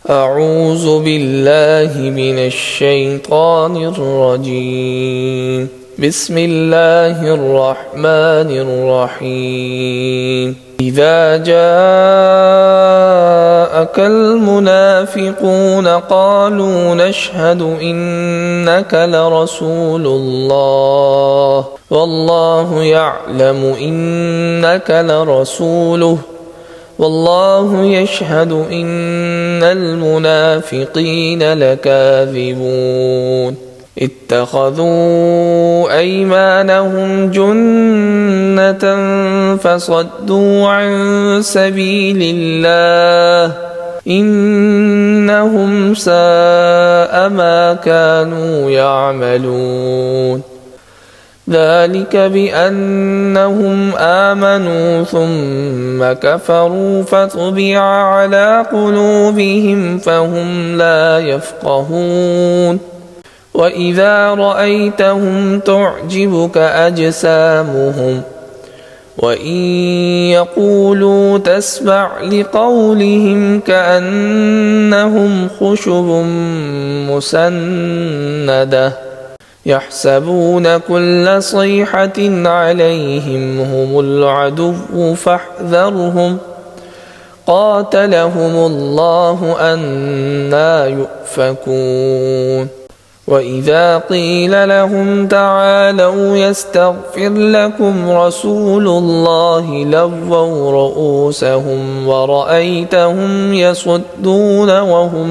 أعوذ بالله من الشيطان الرجيم. بسم الله الرحمن الرحيم. إذا جاءك المنافقون قالوا نشهد إنك لرسول الله والله يعلم إنك لرسوله والله يشهد إن المنافقين لكاذبون. اتخذوا أيمانهم جنة فصدوا عن سبيل الله إنهم ساء ما كانوا يعملون. ذلك بأنهم آمنوا ثم كفروا فطبع على قلوبهم فهم لا يفقهون. وإذا رأيتهم تعجبك أجسامهم وإن يقولوا تسمع لقولهم كأنهم خشب مسندة يحسبون كل صيحة عليهم هم العدو فاحذرهم قاتلهم الله أنى يؤفكون. وإذا قيل لهم تعالوا يستغفر لكم رسول الله لووا رؤوسهم ورأيتهم يصدون وهم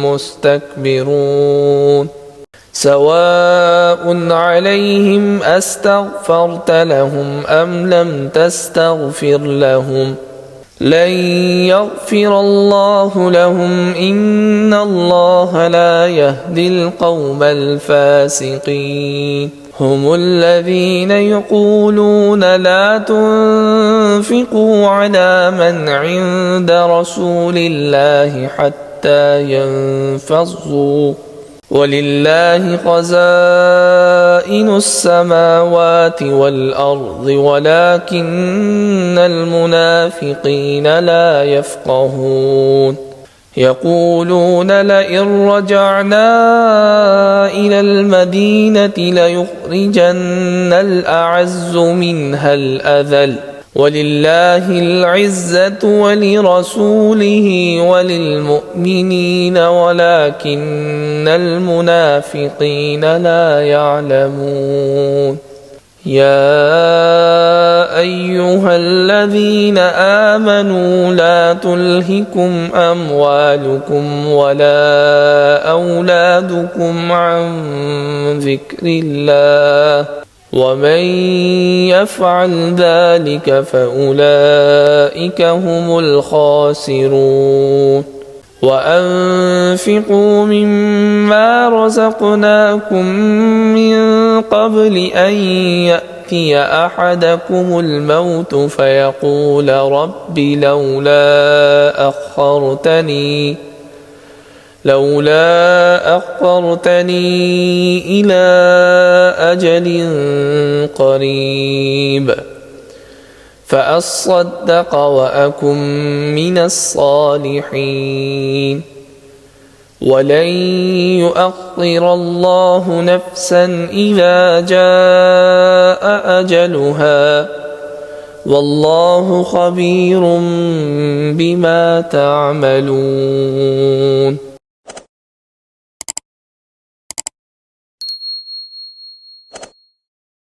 مستكبرون. سواء عليهم أستغفرت لهم أم لم تستغفر لهم لن يغفر الله لهم إن الله لا يهدي القوم الفاسقين. هم الذين يقولون لا تنفقوا على من عند رسول الله حتى ينفضوا ولله خزائن السماوات والأرض ولكن المنافقين لا يفقهون. يقولون لئن رجعنا إلى المدينة ليخرجن الأعز منها الأذل ولله العزة ولرسوله وللمؤمنين ولكن المنافقين لا يعلمون. يا أيها الذين آمنوا لا تلهكم أموالكم ولا أولادكم عن ذكر الله ومن يفعل ذلك فأولئك هم الخاسرون. وأنفقوا مما رزقناكم من قبل أن يأتي أحدكم الموت فيقول رب لولا أخرتني إلى أجل قريب فأصدق وأكن من الصالحين. ولن يؤخر الله نفسا إذا جاء أجلها والله خبير بما تعملون.